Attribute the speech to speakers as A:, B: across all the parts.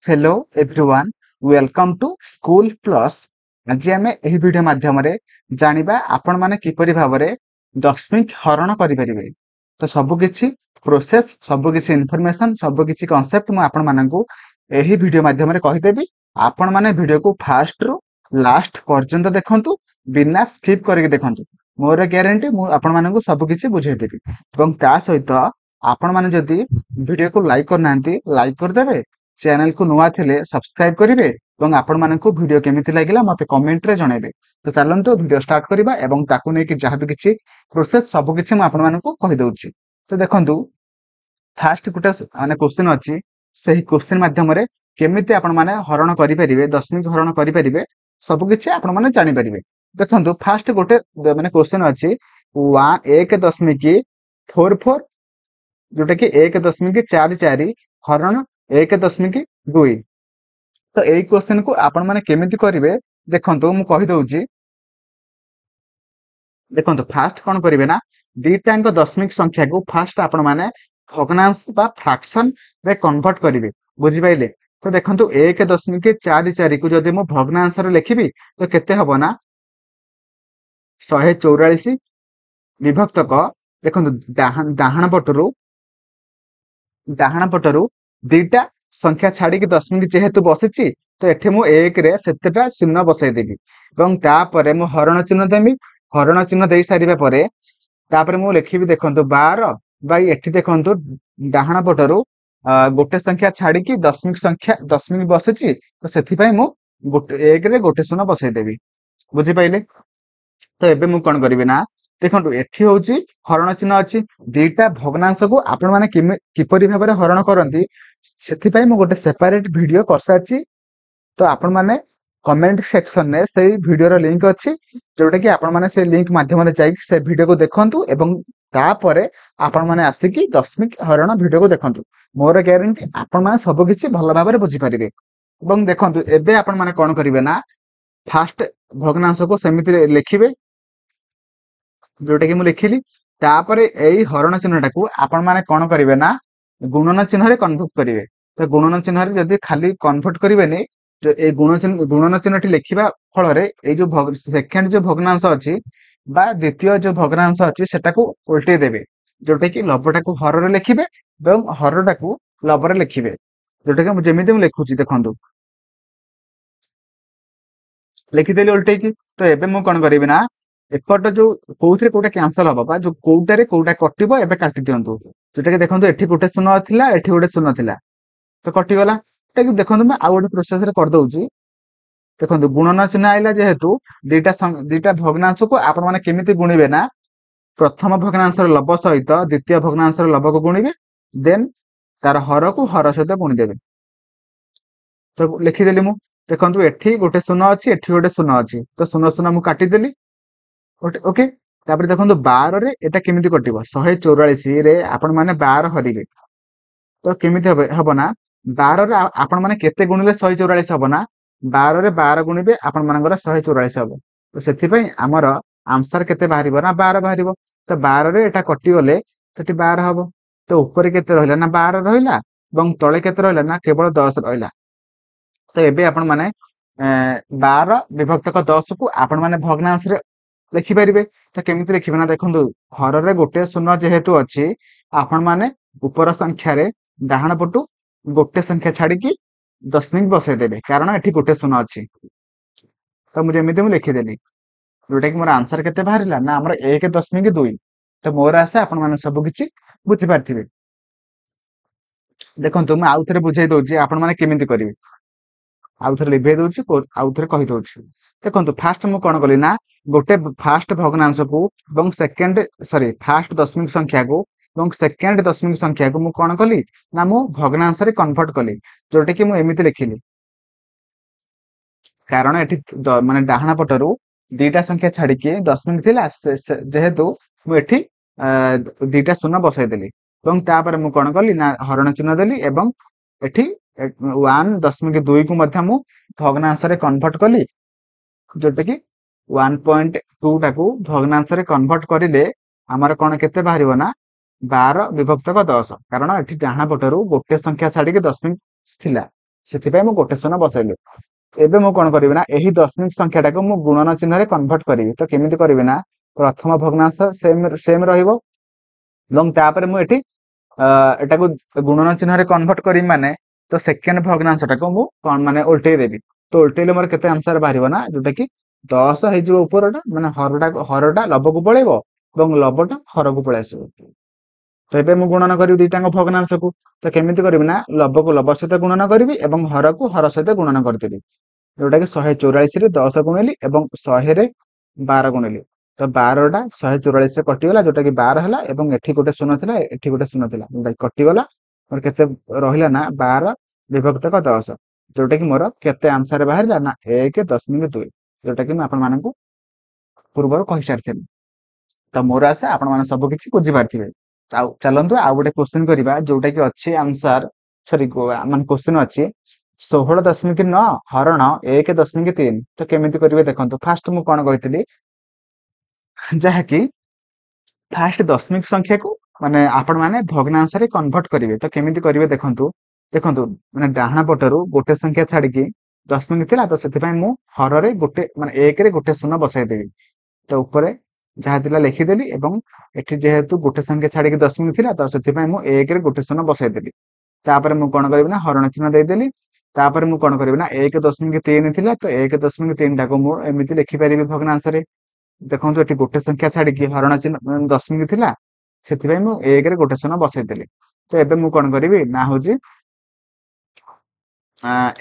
A: Hello everyone welcome to School Plus. आज आम एही वीडियो माध्यम जानिबा आपण माने किपरि भाबरे दशमिक हरण करिपरिबे। तो सबकिछि प्रोसेस सबकिछि इन्फॉर्मेशन सबकिछि कांसेप्ट मु आपण माननकु एही वीडियो माध्यम कहिदेबी। आपण माने वीडियो को फास्ट रु लास्ट पर्यंत देखंतु बिना स्किप करके देखंतु। मोर ग्यारंटी मु आपण माननकु सबकिछि बुझाई देबी। एवं ता सहित आपण माने जदि वीडियो को लाइक करनांती लाइक कर देबे, चैनल को नुआ थिले सब्सक्राइब करिवे एवं आपण माननकु वीडियो केमिति लागिला मते कमेंट रे जणाइबे। तो चलंतु वीडियो स्टार्ट करिबा एवं ताकु नै कि जहा भी किछि प्रोसेस सब किछि म आपण माननकु कहि दउछि। तो देखंतु फास्ट गुटे माने क्वेश्चन अछि, सेही क्वेश्चन माध्यम रे केमिति आपण माने हरण करि परिबे, दशमिक हरण करि परिबे सब किछि आपण माने जानि परिबे। देखंतु फास्ट गुटे माने क्वेश्चन अछि 1.44 जोटा कि 1.44 हरण 1.2। तो एई क्वेश्चन को आपण माने केमिति करिवे देखंतु मु कहि दउछि। देखंतु फास्ट कोन करिवे ना दीटांक दशमिक संख्या को फास्ट आपण माने भग्नांश बा फ्रैक्शन रे कन्वर्ट करिवे। बुझि पाइले? तो देखंतु 1.44 को जदि मु भग्नांश रे लिखिबी तो केते हबो ना 144 विभक्तक। देखंतु डाहाण पटरू दीटा संख्या छाड़ी की दशमिक जेहेतु बसिची तो एठी मु 1 रे सेतेटा शून्य बसाई देबी एवं तापरे मु हरण चिन्ह देबी। हरण चिन्ह देई सारिबा परे तापरे मु लिखिबी देखंतु 12 बाई एठी देखंतु डाहाण पटरू गोटे संख्या छाड़ी की दशमिक बसिची तो सेथि पई मु गोटे 1 रे गोटे शून्य बसाई देबी। बुझि पाइले? तो एबे मु कोन करिवे ना देखंतु एठी होउची हरण चिन्ह अछि, दीटा भग्नांश को आपण माने किपरि भाबरे हरण करंती सेथि पई मु गोटे सेपरेट वीडियो करसाची। तो आपण माने कमेंट सेक्शन में से वीडियो रो लिंक अछि जोटा कि आपण माने से लिंक माध्यम रे जाई से वीडियो को देखंतु एवं तापरे आपण माने आसिकी दशमिक हरण वीडियो को देखंतु। मोर ग्यारंटी आपण माने सब किछि भलो भाबरे बुझि परिबे। एवं देखंतु एबे आपण माने कोन करिवे ना फास्ट भग्नांश को सेमिति लिखिबे जोटा कि मु लिखिली। तापरे एई हरण चिन्हटा को आपण माने कोन करिवे ना गुणन चिन्ह रे कन्वर्ट करिवे। तो गुणन चिन्ह रे जदि खाली कन्वर्ट करिवेनी जो ए गुणन चिन्हटी लिखिबा फल रे ए जो सेकेंड जो भग्नांश अछि बा द्वितीय जो भग्नांश अछि सेटा को उल्टे देबे जोटा कि लबटा को हर रे लिखिबे एवं हरटा को लब रे लिखिबे। जोटा कि जेमिति मु लिखुची देखंतु लिखि देली उल्टे की। तो एबे मु कोन करिवे ना एपट जो कोउथरे कोटा कैंसिल हबा बा जो कोउटारे कोउटा कटिबो एबे काटि दियंतु। जोटा कि देखंतु एठी गोटे शून्य थिला एठी गोटे शून्य थिला तो कटि गला। एटा कि देखंतु मैं आ गोटे प्रोसेस रे कर दउची। देखंतु गुणन चिन्ह आइला जेहेतु दीटा भग्नांश को आपण माने केमिति गुणिबे ना प्रथम भग्नांश र लब सहित द्वितीय भग्नांश र लब को गुणिबे देन तार हर को हर सहित गुणि देबे। तो लिखि देली मु देखंतु एठी गोटे शून्य अछि एठी गोटे शून्य अछि तो शून्य शून्य मु काटि देली। ओके तापर देखंतु 12 रे एटा केमिति कटिबो 144 रे आपण माने 12 हरिबे तो केमिति हबो ना 12 रे आपण माने केते गुणिले 144 हबो ना 12 रे 12 गुणिबे आपण मानकर 144 हबो। तो सेथि पई हमर आंसर केते बाहरिबो ना 12 बाहरिबो। तो 12 रे एटा कटि गले सेठी 12 हबो। तो ऊपर केते रहला ना 12 रहला एवं तळे केते रहला ना केवल 10 रहला। तो एबे आपण माने 12 विभक्तक 10 को आपण माने भग्नांश रे लिखि परिबे। तो केमिति लिखिबे ना देखंतु हर रे गोटे शून्य जेहेतु अछि आपण माने ऊपर संख्या रे डाहाण पटु गोटे संख्या छाड़ी की दशमिक बसाई देबे कारण एठी गोटे शून्य अछि। तो मु जेमिति मु लिखि देली जोटा कि मोर आंसर केते बाहरिला ना हमर 1.2। तो मोर आशा आपण माने सब किछि बुझि पारथिबे। देखंतु मु आउ थरे बुझाई दउची आपण माने केमिति करिवे। आउ थरे लिभे दउची आउ थरे कहि दउची। देखंतु फास्ट मु कोन कली ना गोटे फास्ट भग्नांश को एवं सेकंड सॉरी फास्ट दशमिक संख्या को एवं सेकंड दशमिक संख्या को मु कोन कली ना मु भग्नांश रे कन्वर्ट कली जोटा कि मु एमिति लिखिली कारण एठी माने डाहाण पटरू दीटा संख्या छाड़ी के दशमिक थिला जेहेतु मु एठी दीटा शून्य बसाई देली एवं तापर मु कोन कली ना हरण चिन्ह देली एवं एठी 1.2 को मध्य मु भग्नांश रे कन्वर्ट कली जोटा कि 1.2 टाकू भग्नांश रे कन्वर्ट करिले हमर कोन केते बाहरिबो ना 12 विभक्तक 10 कारण एठी डाहाण पटरू गोटे संख्या छाड़ी के दशमिक थिला ସେଥିପାଇଁ ମୁଁ ଗୋଟେ ଶୂନ ବସେଇଲି। ଏବେ ମୁଁ କଣ କରିବି ନା ଏହି ଦଶମିକ ସଂଖ୍ୟାଟାକୁ ମୁଁ ଗୁଣନ ଚିହ୍ନରେ କନଭର୍ଟ କରିବି। ତ କେମିତି କରିବି ନା ପ୍ରଥମ ଭଗ୍ନାଂଶ ସେମ ରହିବ ଏବଂ ତାପରେ ମୁଁ ଏଠି ଏଟାକୁ ଗୁଣନ ଚିହ୍ନରେ କନଭର୍ଟ କରିବି ମାନେ ତ ସେକେଣ୍ଡ ଭଗ୍ନାଂଶଟାକୁ ମୁଁ ମାନେ ଓଲଟେଇ ଦେବି। ତ ଓଲଟେଇଲେ ମୋର କେତେ ଆନ୍ସର ବାହାରିବ ନା ଯୋଉଟା କି 10 ହେଇଯିବ ଉପରଟା ମାନେ ହରଟା ଲବକୁ ପଳେଇବ ଏବଂ ଲବଟା ହରକୁ ପଳେଇ ଆସିବ। ତ ଏବେ ମୁଁ ଗୁଣନ କରିବି ଦିଟାଙ୍କ ଭଗ୍ନାଂଶକୁ। ତ କେମିତି କରିବି ନା ଲବକୁ ଲବ ସହିତ ଗୁଣନ କରିବି ଏବଂ ହରକୁ ହର ସହିତ ଗୁଣନ କରିଦେବି। ଯୋଉଟା କି 144 ରେ 10 ଗୁଣିଲି ଏବଂ 100 ରେ 12 ଗୁଣିଲି। ତ 12ଟା 144 ରେ କଟିଗଲା ଯୋଉଟା କି 12 ହେଲା ଏବଂ ଏଠି ଗୋଟେ ଶୂନ ଥିଲା ଏଠି ଗୋଟେ ଶୂନ ଥିଲା ଯୋଉଟା କଟିଗଲା। ମୋର କେତେ ରହିଲା ନା 12 ବିଭକ୍ତକ 10 ଯୋଉଟା କି ମୋର କେତେ ଆନ୍ସର ବାହାରିଲା ନା 1.2 ଯୋଉଟା କି ମୁଁ ଆପଣମାନଙ୍କୁ ପୂର୍ବରୁ କହିସାରିଥିଲି। ତ ମୋର ଆଶା ଆପଣମାନେ ସବୁ କିଛି ବୁଝିପାରିଥିବେ। ଆଉ ଚାଲନ୍ତୁ ଆଉ ଗୋଟେ କ୍ୱେଶ୍ଚିନ୍ କରିବା ଯୋଉଟା କି ଅଛି ଆନ୍ସର ସରି ମାନେ କ୍ୱେଶ୍ଚିନ୍ ଅଛି 16.9 ହରଣ 1.3। ତ କେମିତି କରିବେ ଦେଖନ୍ତୁ ଫାଷ୍ଟ ମୁଁ କଣ କହିଥିଲି ଯାହାକି ଫାଷ୍ଟ ଦଶମିକ ସଂଖ୍ୟାକୁ ମାନେ ଆପଣ ମାନେ ଭଗ୍ନାଂଶରେ କନଭର୍ଟ କରିବେ। ତ କେମିତି କରିବେ ଦେଖନ୍ତୁ ମାନେ ଡାହାଣ ପଟରୁ ଗୋଟେ ସଂଖ୍ୟା ଛାଡିକି ଦଶମିକ ଥିଲା ତ ସେଥିପାଇଁ ମୁଁ ହରରେ ଗୋଟେ ମାନେ 1ରେ ଗୋଟେ ଶୂନ ବସାଇଦେବି। ତ ଉପରେ ଯାହା ଥିଲା ଲେଖିଦେଲି ଏବଂ ଏଠି ଯେହେତୁ ଗୋଟେ ସଂଖ୍ୟା ଛାଡିକି ଦଶମିକ ଥିଲା ତ ସେଥିପାଇଁ ମୁଁ 1ରେ ଗୋଟେ ଶୂନ ବସାଇଦେଲି। ତାପରେ ମୁଁ କଣ କରିବି ନା ହରଣ ଚିହ୍ନ ଦେଇଦେଲି। ତାପରେ ମୁଁ କଣ କରିବି ନା 1.3 ଥିଲା ତ 1.3 ଟାକୁ ମୁଁ ଏମିତି ଲେଖିପାରିବି ଭଗ୍ନାଂଶରେ। ଦେଖନ୍ତୁ ଏଠି ଗୋଟେ ସଂଖ୍ୟା ଛାଡିକି ହରଣ ଚିହ୍ନ ଦଶମିକ ଥିଲା ସେଥିପାଇଁ ମୁଁ 1ରେ ଗୋଟେ ଶୂନ ବସେଇଦେଲି। ତ ଏବେ ମୁଁ କଣ କରିବି ନା ହଉଛି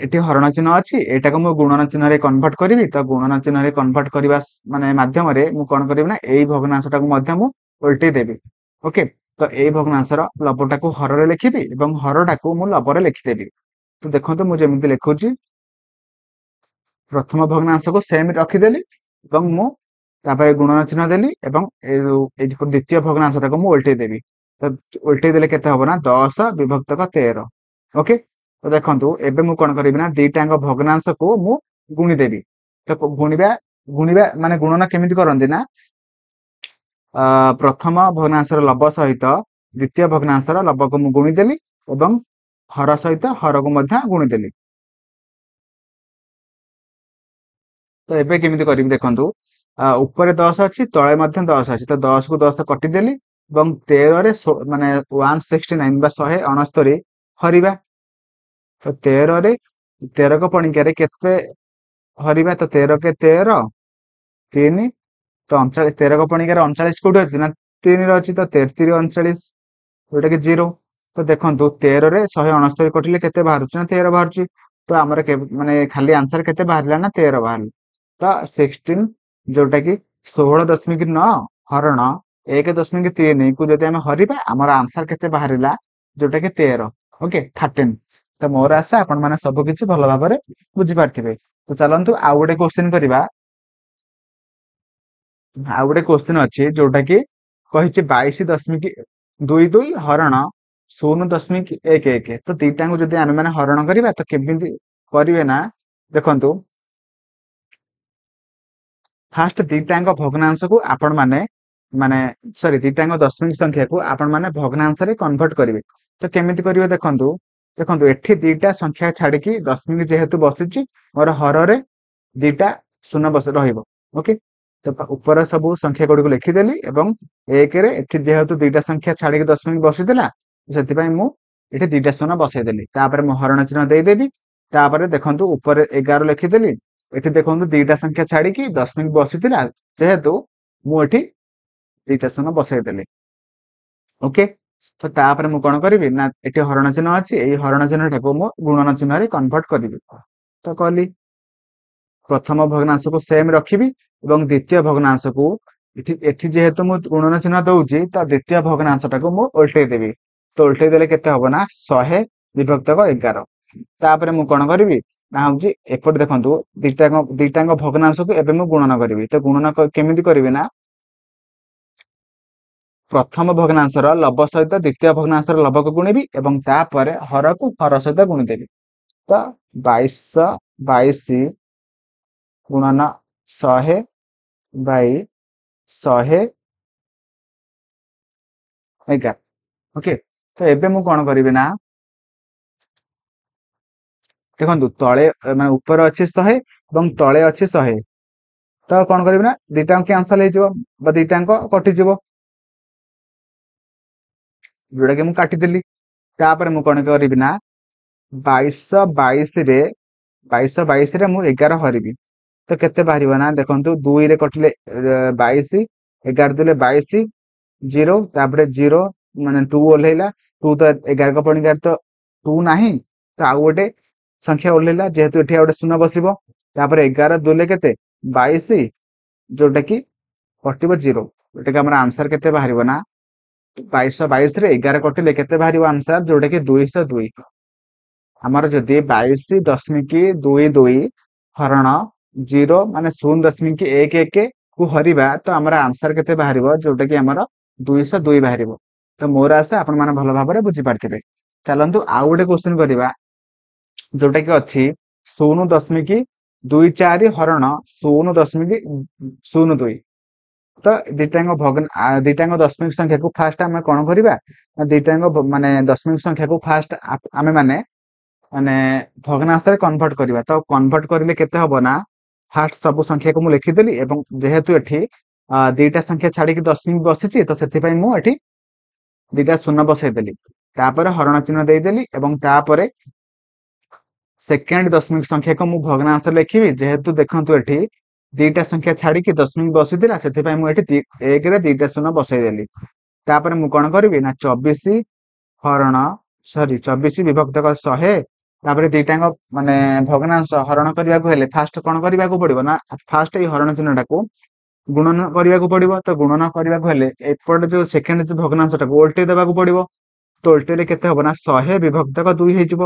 A: ଏଠି ହରଣ ଚିହ୍ନ ଅଛି ଏଇଟାକୁ ମୁଁ ଗୁଣନ ଚିହ୍ନରେ କନଭର୍ଟ କରିବି। ତ ଗୁଣନ ଚିହ୍ନରେ କନଭର୍ଟ କରିବା ମାନେ ମାଧ୍ୟମରେ ମୁଁ କଣ କରିବି ନା ଏଇ ଭଗ୍ନାଂଶଟାକୁ ମଧ୍ୟ ମୁଁ ଓଲଟେଇ ଦେବି। ଓକେ ତ ଏଇ ଭଗ୍ନାଂଶର ଲବଟାକୁ ହରରେ ଲେଖିବି ଏବଂ ହରଟାକୁ ମୁଁ ଲବରେ ଲେଖିଦେବି। ତ ଦେଖନ୍ତୁ ମୁଁ ଯେମିତି ଲେଖୁଛି ପ୍ରଥମ ଭଗ୍ନାଂଶକୁ ସେମ ରଖିଦେଲି ଏବଂ ମୁଁ ତାପରେ ଗୁଣନ ଚିହ୍ନ ଦେଲି ଏବଂ ଏଇ ଦ୍ୱିତୀୟ ଭଗ୍ନାଂଶଟାକୁ ମୁଁ ଓଲଟେଇ ଦେବି। ତ ଓଲଟେଇ ଦେଲେ କେତେ ହବ ନା 10 ବିଭକ୍ତକ 13। ଓକେ ତ ଦେଖନ୍ତୁ ଏବେ ମୁଁ କଣ କରିବି ନା ଦିଟାଙ୍କ ଭଗ୍ନାଂଶକୁ ମୁଁ ଗୁଣିଦେବି। ତ ଗୁଣିବା ମାନେ ଗୁଣନ କେମିତି କରନ୍ତି ନା ପ୍ରଥମ ଭଗ୍ନାଂଶର ଲବ ସହିତ ଦ୍ୱିତୀୟ ଭଗ୍ନାଂଶର ଲବକୁ ମୁଁ ଗୁଣିଦେଲି ଏବଂ ହର ସହିତ ହରକୁ ମଧ୍ୟ ଗୁଣିଦେଲି। ତ ଏବେ କେମିତି କରିବି ଦେଖନ୍ତୁ ଉପରେ 10 ଅଛି ତଳେ ମଧ୍ୟ 10 ଅଛି ତ 10 କୁ 10 କଟିଦେଲି ଏବଂ 13ରେ ମାନେ 169 ବା 169 ହରିବା। ତ 13ରେ 13କ ପଣିକିଆରେ କେତେ ହରିବା ତ 13 କେ 13 3 ତ 13କ ପଣିକିଆରେ 39 କୋଉଠି ଅଛି ନା 3ରେ ଅଛି ତ 33 39 ଯୋଉଟା କି 0। ତ ଦେଖନ୍ତୁ 13ରେ 169 କଟିଲେ କେତେ ବାହାରୁଛି ନା 13 ବାହାରୁଛି। ତ ଆମର ମାନେ ଖାଲି ଆନ୍ସର କେତେ ବାହାରିଲା ନା 13 ବାହାରିଲା। ତ 16 ଯୋଉଟା କି 16.9 ହରଣ 1.3 କୁ ଯଦି ଆମେ ହରିବା ଆମର ଆନ୍ସର କେତେ ବାହାରିଲା ଯୋଉଟା କି 13। ଓକେ 13। ତ ମୋର ଆଶା ଆପଣ ମାନେ ସବୁ କିଛି ଭଲ ଭାବରେ ବୁଝିପାରିଥିବେ। ତ ଚାଲନ୍ତୁ ଆଉ ଗୋଟେ କ୍ୱେଶ୍ଚିନ୍ କରିବା। ଆଉ ଗୋଟେ କ୍ୱେଶ୍ଚିନ୍ ଅଛି ଯୋଉଟା କି କହିଛି 22.22 ହରଣ 0.11। ତ ଦିଟାଙ୍କୁ ଯଦି ଆମେ ମାନେ ହରଣ କରିବା ତ କେମିତି କରିବେ ନା ଦେଖନ୍ତୁ ଫାଷ୍ଟ ଦିଟାଙ୍କ ଭଗ୍ନାଂଶକୁ ଆପଣ ମାନେ ସରି ଦିଟାଙ୍କ ଦଶମିକ ସଂଖ୍ୟାକୁ ଆପଣ ମାନେ ଭଗ୍ନାଂଶରେ କନଭର୍ଟ କରିବେ। ତ କେମିତି କରିବେ ଦେଖନ୍ତୁ ଏଠି ଦିଟା ସଂଖ୍ୟା ଛାଡିକି ଦଶମିକ ଯେହେତୁ ବସିଛି ମୋର ହରରେ ଦିଟା ଶୂନ ରହିବ। ଓକେ ତ ଉପର ସବୁ ସଂଖ୍ୟା ଗୁଡିକୁ ଲେଖିଦେଲି ଏବଂ 1ରେ ଏଠି ଯେହେତୁ ଦିଟା ସଂଖ୍ୟା ଛାଡିକି ଦଶମିକ ବସିଥିଲା ସେଥିପାଇଁ ମୁଁ ଏଠି ଦିଟା ଶୂନ ବସେଇଦେଲି। ତାପରେ ମୁଁ ହରଣ ଚିହ୍ନ ଦେଇଦେବି। ତାପରେ ଦେଖନ୍ତୁ ଉପରେ 11 ଲେଖିଦେଲି। ଏଠି ଦେଖନ୍ତୁ ଦିଟା ସଂଖ୍ୟା ଛାଡିକି ଦଶମିକ ବସିଥିଲା ଯେହେତୁ ମୁଁ ଏଠି ଦିଟା ଶୂନ ବସେଇଦେଲି। ଓକେ ତ ତାପରେ ମୁଁ କଣ କରିବି ନା ଏଠି ହରଣ ଚିହ୍ନ ଅଛି ଏଇ ହରଣ ଚିହ୍ନଟାକୁ ମୁଁ ଗୁଣନ ଚିହ୍ନରେ କନଭର୍ଟ କରିବି। ତ କଲି ପ୍ରଥମ ଭଗ୍ନାଂଶକୁ ସେମ ରଖିବି ଏବଂ ଦ୍ୱିତୀୟ ଭଗ୍ନାଂଶକୁ ଏଠି ଯେହେତୁ ମୁଁ ଗୁଣନ ଚିହ୍ନ ଦଉଛି ତ ଦ୍ୱିତୀୟ ଭଗ୍ନାଂଶଟାକୁ ମୁଁ ଓଲଟେଇ ଦେବି। ତ ଓଲଟେଇ ଦେଲେ କେତେ ହବ ନା 100 ବିଭକ୍ତକ 11। ତାପରେ ମୁଁ କଣ କରିବି ନା ହଉଛି ଏପଟେ ଦେଖନ୍ତୁ ଦିଟାଙ୍କ ଭଗ୍ନାଂଶକୁ ଏବେ ମୁଁ ଗୁଣନ କରିବି। ତ ଗୁଣନ କେମିତି କରିବି ନା ପ୍ରଥମ ଭଗ୍ନାଂଶର ଲବ ସହିତ ଦ୍ୱିତୀୟ ଭଗ୍ନାଂଶର ଲବକୁ ଗୁଣିବି ଏବଂ ତାପରେ ହରକୁ ହର ସହିତ ଗୁଣିଦେବି। ତ 22 ଗୁଣନ 100 ବାଇ 111। ଓକେ ତ ଏବେ ମୁଁ କଣ କରିବି ନା ଦେଖନ୍ତୁ ତଳେ ମାନେ ଉପରେ ଅଛି 100 ଏବଂ ତଳେ ଅଛି 100। ତ କଣ କରିବି ନା ଦିଟାଙ୍କ କ୍ୟାନସଲ ହେଇଯିବ ବା ଦିଟାଙ୍କ କଟିଯିବ, ଯୋଉଟା କି ମୁଁ କାଟିଦେଲି। ତାପରେ ମୁଁ କଣ କରିବି ନା 2222 ରେ 2222 ରେ ମୁଁ 11 ହରିବି। ତ କେତେ ବାହାରିବ ନା ଦେଖନ୍ତୁ 2 ରେ କଟିଲେ 22, 11 ଦୁଲେ 22, 0 ତାପରେ 0 ମାନେ 2 ଓହ୍ଲେଇଲା, 2 ତ 11 ପଣିକାର ତ 2 ନାହିଁ, ତ ଆଉ ଗୋଟେ ସଂଖ୍ୟା ଓହ୍ଲେଇଲା, ଯେହେତୁ ଏଠି ଆଉ ଗୋଟେ ଶୂନ ବସିବ। ତାପରେ 11 ଦୁଲେ କେତେ 22, ଯୋଉଟା କି କଟିବ 0, ଯୋଉଟା କି ଆମର ଆନ୍ସର କେତେ ବାହାରିବ ନା 2222 ରେ 11 କଟିଲେ କେତେ ବାହାରିବ ଆନ୍ସର, ଯୋଉଟା କି 202। ଆମର ଯଦି 22.22 ହରଣ 0 ମାନେ 0.11 କୁ ହରିବା, ତ ଆମର ଆନ୍ସର କେତେ ବାହାରିବ, ଯୋଉଟା କି ଆମର 202 ବାହାରିବ। ତ ମୋର ଆଶା ଆପଣ ମାନେ ଭଲ ଭାବରେ ବୁଝିପାରିଥିବେ। ଚାଲନ୍ତୁ ଆଉ ଗୋଟେ କ୍ୱେଶ୍ଚନ କରିବା, ଯୋଉଟା କି ଅଛି 0.24 ହରଣ 0.02। ତ ଦିଟାଙ୍କ ଦଶମିକ ସଂଖ୍ୟାକୁ ଫାଷ୍ଟ ଆମେ କଣ କରିବା ନା ଦିଟାଙ୍କ ମାନେ ଦଶମିକ ସଂଖ୍ୟାକୁ ଫାଷ୍ଟ ଆମେ ମାନେ ମାନେ ଭଗ୍ନାଂଶରେ କନଭର୍ଟ କରିବା। ତ କନଭର୍ଟ କରିଲେ କେତେ ହବ ନା ଫାଷ୍ଟ ସବୁ ସଂଖ୍ୟାକୁ ମୁଁ ଲେଖିଦେଲି, ଏବଂ ଯେହେତୁ ଏଠି ଦିଟା ସଂଖ୍ୟା ଛାଡିକି ଦଶମିକ ବସିଛି, ତ ସେଥିପାଇଁ ମୁଁ ଏଠି ଦିଟା ଶୂନ ବସେଇଦେଲି, ତାପରେ ହରଣ ଚିହ୍ନ ଦେଇଦେଲି, ଏବଂ ତାପରେ ସେକେଣ୍ଡ ଦଶମିକ ସଂଖ୍ୟାକୁ ମୁଁ ଭଗ୍ନାଂଶ ଲେଖିବି। ଯେହେତୁ ଦେଖନ୍ତୁ ଏଠି ଦିଟା ସଂଖ୍ୟା ଛାଡିକି ଦଶମିକ ବସିଥିଲା, ସେଥିପାଇଁ ମୁଁ ଏଠି 1 ରେ ଦିଟା ଶୂନ ବସେଇଦେଲି। ତାପରେ ମୁଁ କଣ କରିବି ନା 24 ବିଭକ୍ତ 100, ତାପରେ ଦିଟାଙ୍କ ମାନେ ଭଗ୍ନାଂଶ ହରଣ କରିବାକୁ ହେଲେ ଫାଷ୍ଟ କଣ କରିବାକୁ ପଡିବ ନା ଫାଷ୍ଟ ଏଇ ହରଣ ଚିହ୍ନଟାକୁ ଗୁଣନ କରିବାକୁ ପଡିବ। ତ ଗୁଣନ କରିବାକୁ ହେଲେ ଏପଟେ ଯୋଉ ସେକେଣ୍ଡ ଯୋଉ ଭଗ୍ନାଂଶଟାକୁ ଓଲଟେଇ ଦେବାକୁ ପଡିବ। ତ ଓଲଟେଇଲେ କେତେ ହବ ନା 100 ବିଭକ୍ତ 2 ହେଇଯିବ।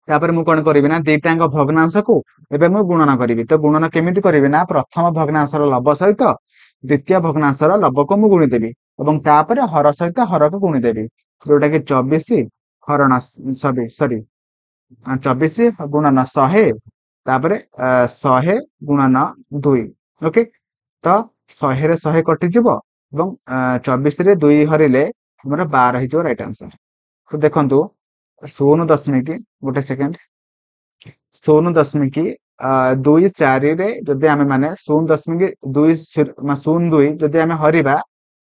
A: ତାପରେ ମୁଁ କଣ କରିବି ନା ଦିଟାଙ୍କ ଭଗ୍ନାଂଶକୁ ଏବେ ମୁଁ ଗୁଣନ କରିବି। ତ ଗୁଣନ କେମିତି କରିବି ନା ପ୍ରଥମ ଭଗ୍ନାଂଶର ଲବ ସହିତ ଦ୍ୱିତୀୟ ଭଗ୍ନାଂଶର ଲବକୁ ମୁଁ ଗୁଣିଦେବି, ଏବଂ ତାପରେ ହର ସହିତ ହରକୁ ଗୁଣିଦେବି, ଯୋଉଟା କି 24 ହରଣ 24 ଗୁଣନ 100, ତାପରେ 100 ଗୁଣନ 2। ଓକେ, ତ 100 ରେ 100 କଟିଯିବ, ଏବଂ 24 ରେ 2 ହରିଲେ ଆମର 12 ହେଇଯିବ ରାଇଟ ଆନ୍ସର। ତ ଦେଖନ୍ତୁ 0. ଗୋଟେ ସେକେଣ୍ଡ 0.24 ରେ ଯଦି ଆମେ ମାନେ 0.02 ଯଦି ଆମେ ହରିବା,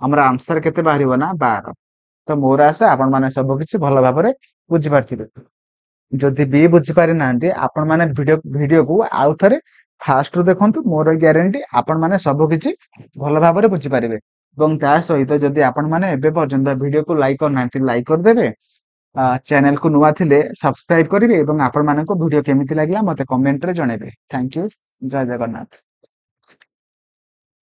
A: ଆମର ଆନ୍ସର କେତେ ବାହାରିବ ନା 12। ତ ମୋର ଆଶା ଆପଣ ମାନେ ସବୁ କିଛି ଭଲ ଭାବରେ ବୁଝିପାରିଥିବେ। ଯଦି ବି ବୁଝିପାରି ନାହାନ୍ତି, ଆପଣ ମାନେ ଭିଡିଓକୁ ଆଉ ଥରେ ଫାଷ୍ଟରୁ ଦେଖନ୍ତୁ, ମୋର ଗ୍ୟାରେଣ୍ଟି ଆପଣ ମାନେ ସବୁ କିଛି ଭଲ ଭାବରେ ବୁଝିପାରିବେ। ଏବଂ ତା ସହିତ ଯଦି ଆପଣ ମାନେ ଏବେ ପର୍ଯ୍ୟନ୍ତ ଭିଡିଓକୁ ଲାଇକ୍ କରିନାହାନ୍ତି, ଲାଇକ୍ କରିଦେବେ। ଚ୍ୟାନେଲକୁ ନୂଆ ଥିଲେ ସବସ୍କ୍ରାଇବ କରିବେ, ଏବଂ ଆପଣ ମାନଙ୍କୁ ଭିଡିଓ କେମିତି ଲାଗିଲା ମତେ କମେଣ୍ଟରେ ଜଣେଇବେ। ଥ୍ୟାଙ୍କ ୟୁ, ଜୟ ଜଗନ୍ନାଥ।